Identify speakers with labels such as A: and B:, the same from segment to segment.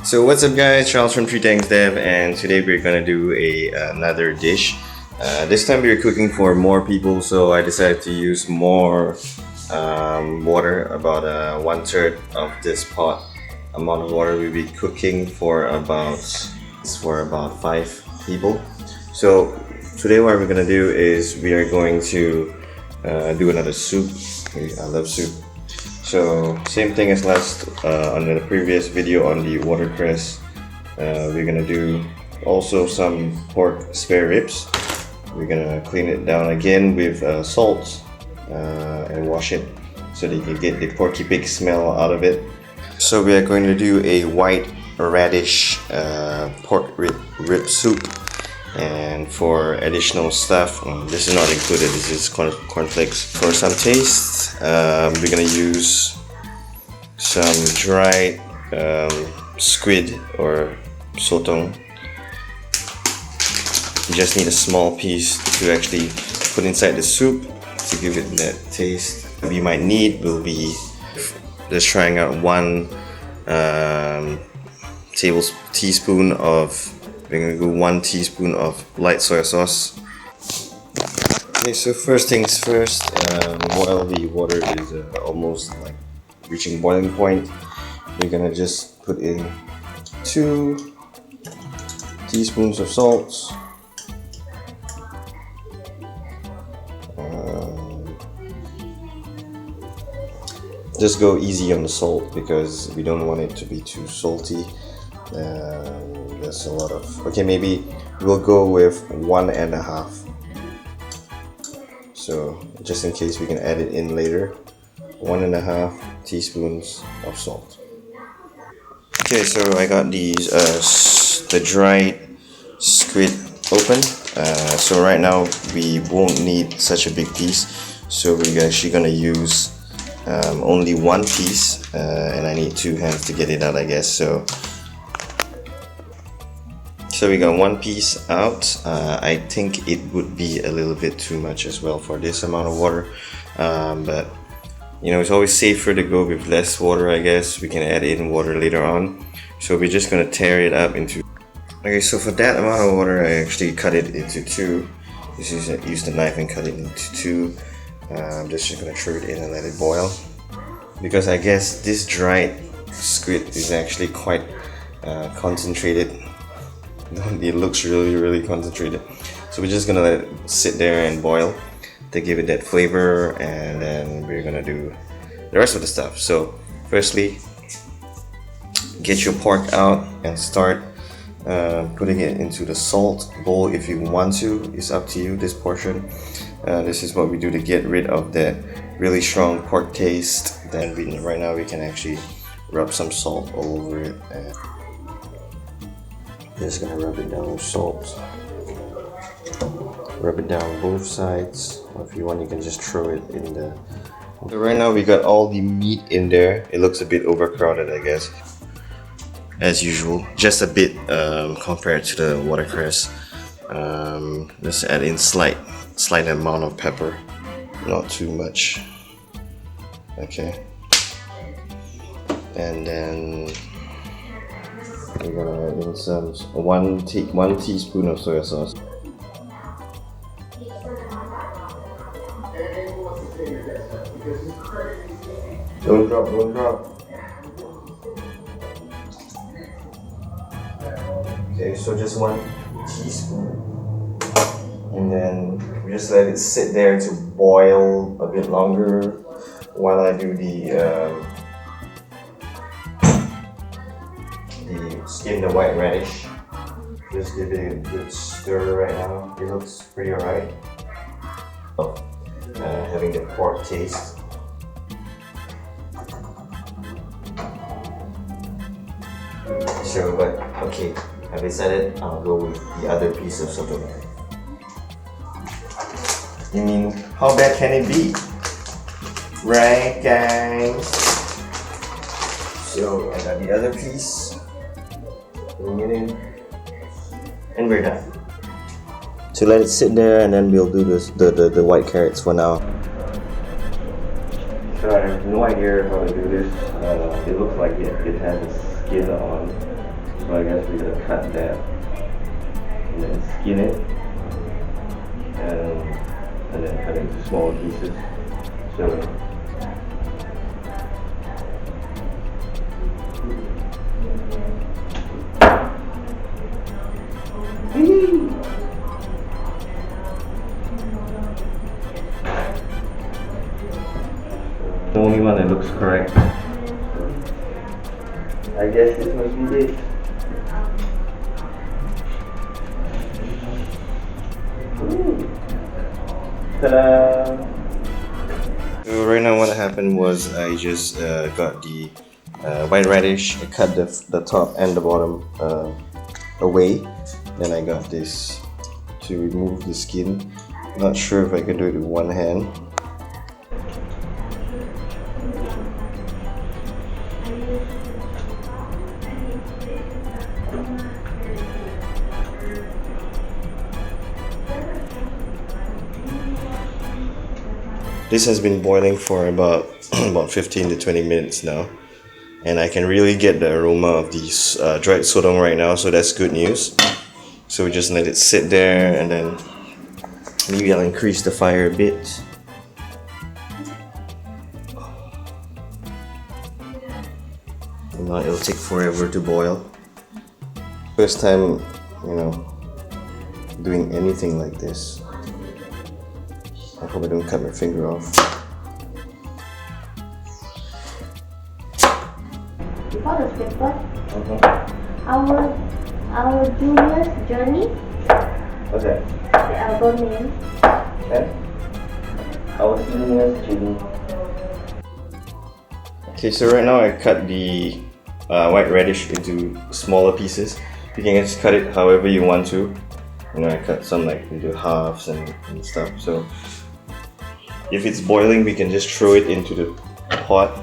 A: So what's up guys, Charles from 3Tanks Dev, and today we're gonna do another dish. This time we're cooking for more people, so I decided to use more water, about 1/3 of this pot amount of water. We'll be cooking for about 5 people. So today what we're gonna do is we are going to do another soup. I love soup. So same thing as last on the previous video on the watercress. We're gonna do also some pork spare ribs. We're gonna clean it down again with salt and wash it so that you can get the porky pig smell out of it. So we are going to do a white radish pork rib soup. And for additional stuff, this is not included, this is cornflakes. For some taste, we're gonna use some dried squid or sotong. You just need a small piece to actually put inside the soup to give it that taste. What we might need will be just trying out 1 teaspoon of, we're gonna go 1 teaspoon of light soy sauce. Okay, so first things first, while the water is almost like reaching boiling point, we're gonna just put in 2 teaspoons of salt. Just go easy on the salt because we don't want it to be too salty. There's a lot of, okay, maybe we'll go with 1.5. So just in case we can add it in later, 1.5 teaspoons of salt. Okay, so I got these the dried squid open. So right now we won't need such a big piece, so we're actually gonna use only 1 piece, and I need 2 hands to get it out, I guess. So we got 1 piece out. I think it would be a little bit too much as well for this amount of water, but you know, it's always safer to go with less water, I guess. We can add in water later on. So we're just gonna tear it up into, okay, so for that amount of water I actually cut it into 2. Just use the knife and cut it into 2. I'm just gonna throw it in and let it boil, because I guess this dried squid is actually quite concentrated. It looks really concentrated. So we're just gonna let it sit there and boil to give it that flavor, and then we're gonna do the rest of the stuff. So firstly, get your pork out and start putting it into the salt bowl if you want to. It's up to you, this portion. This is what we do to get rid of that really strong pork taste. Then right now we can actually rub some salt all over it, and just gonna rub it down with salt. Rub it down both sides, or if you want you can just throw it in the... So right now we got all the meat in there. It looks a bit overcrowded, I guess, as usual, just a bit compared to the watercress. Just add in slight amount of pepper, not too much. Okay, and then we're gonna add in some 1 teaspoon of soy sauce. Don't drop. Okay, so just 1 teaspoon, and then we just let it sit there to boil a bit longer while I do the skin the white radish. Just give it a good stir right now. It looks pretty alright. Having the pork taste. So, but okay, I've decided I'll go with the other piece of sotong. You mean, how bad can it be? Right, guys? So I got the other piece. Bring it in, and we're done. So let it sit there, and then we'll do the white carrots for now. So I have no idea how to do this. It looks like it has a skin on. So I guess we're gonna cut that and then skin it and then cut into smaller pieces. So the only one that looks correct. I guess this must be it. Ta-da! So right now what happened was I just got the white radish. I cut the top and the bottom away. Then I got this to remove the skin. Not sure if I can do it with one hand. This has been boiling for about 15 to 20 minutes now, and I can really get the aroma of these dried sotong right now, so that's good news. So we just let it sit there, and then maybe I'll increase the fire a bit. Now it'll take forever to boil. First time, doing anything like this. I hope I don't cut my finger off.
B: Before the paper, our junior's journey.
A: What's that?
B: The album name.
A: Okay. Our junior's journey. Okay, so right now I cut the white radish into smaller pieces. You can just cut it however you want to. I cut some like into halves and stuff. So if it's boiling, we can just throw it into the pot.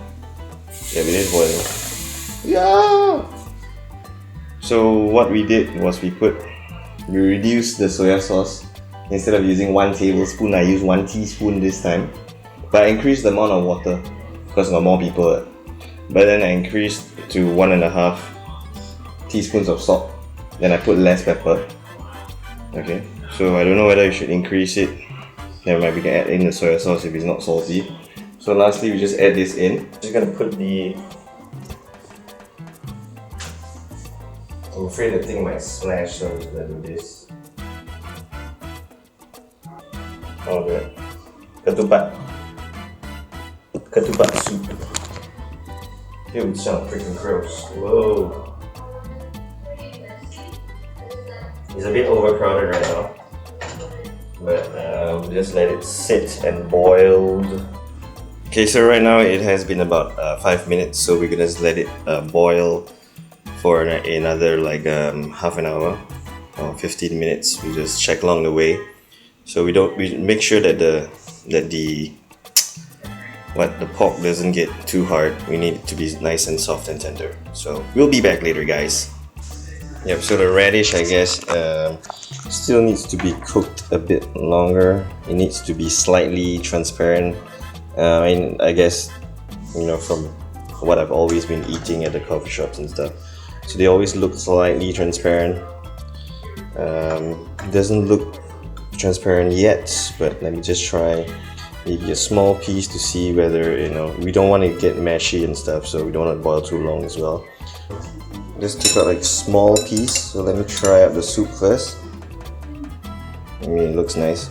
A: Yeah, it is boiling. Yeah! So what we did was we reduced the soya sauce. Instead of using 1 tablespoon, I used 1 teaspoon this time. But I increased the amount of water because there are more people. But then I increased to 1.5 teaspoons of salt. Then I put less pepper. Okay, so I don't know whether you should increase it. Never mind, we can add in the soya sauce if it's not salty. So lastly, we just add this in. Just gonna put the... I'm afraid the thing might splash, so I'm just gonna do this. Oh, good. Ketupat soup. It would sound freaking gross. Whoa. It's a bit overcrowded right now. But just let it sit and boil. Okay, so right now it has been about 5 minutes, so we're gonna just let it boil for another like half an hour or 15 minutes. We just check along the way, so we make sure that the pork doesn't get too hard. We need it to be nice and soft and tender. So we'll be back later, guys. Yep, so the radish, I guess, still needs to be cooked a bit longer. It needs to be slightly transparent. I guess, from what I've always been eating at the coffee shops and stuff. So they always look slightly transparent. It doesn't look transparent yet, but let me just try maybe a small piece to see whether, we don't want to get mashy and stuff, so we don't want to boil too long as well. Just took out like a small piece, so let me try out the soup first. I mean, it looks nice.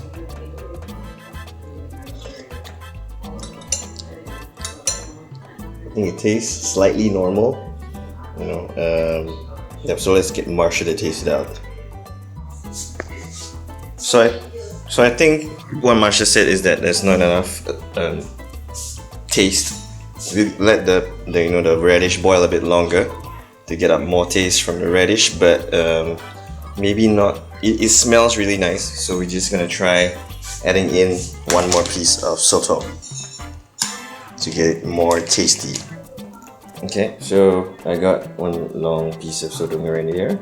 A: I think it tastes slightly normal. Yep, so let's get Marsha to taste it out. So I think what Marsha said is that there's not enough taste. We let the radish boil a bit longer to get up more taste from the radish, but maybe not. It smells really nice, so we're just gonna try adding in one more piece of sotong to get it more tasty. Okay, so I got one long piece of sotong right here.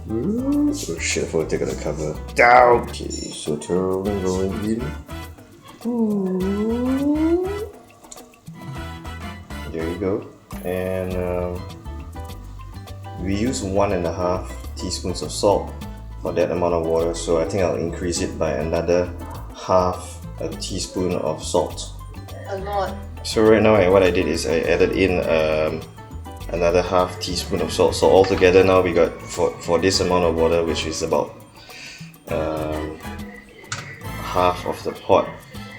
A: Oh shit, I forgot to take out the cover. Down! Okay, sotong going in. Ooh. There you go. And we use 1.5 teaspoons of salt for that amount of water, so I think I'll increase it by another half a teaspoon of salt.
C: A lot.
A: So right now what I did is I added in another half teaspoon of salt. So altogether now we got, for this amount of water, which is about half of the pot,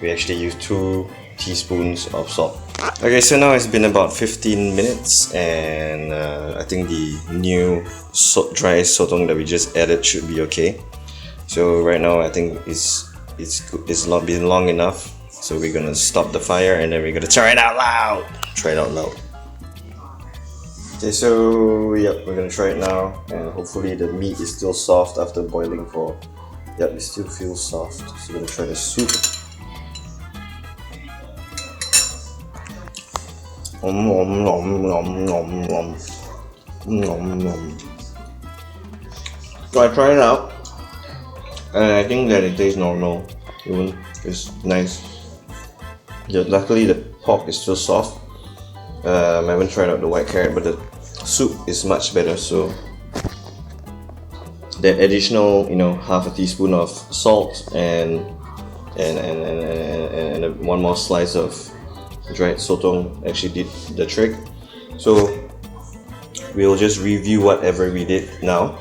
A: we actually use 2 teaspoons of salt. Okay, so now it's been about 15 minutes and I think the new dry sotong that we just added should be okay. So right now I think it's been long enough. So we're gonna stop the fire and then we're gonna try it out loud. Try it out loud. Okay, so yep, we're gonna try it now, and hopefully the meat is still soft after boiling for. Yep, it still feels soft. So we're gonna try the soup. So I tried it out, and I think that it tastes normal. Even it's nice. Yeah, luckily the pork is still soft. I haven't tried out the white carrot, but the soup is much better. So that additional, half a teaspoon of salt and one more slice of dried sotong actually did the trick. So we'll just review whatever we did now.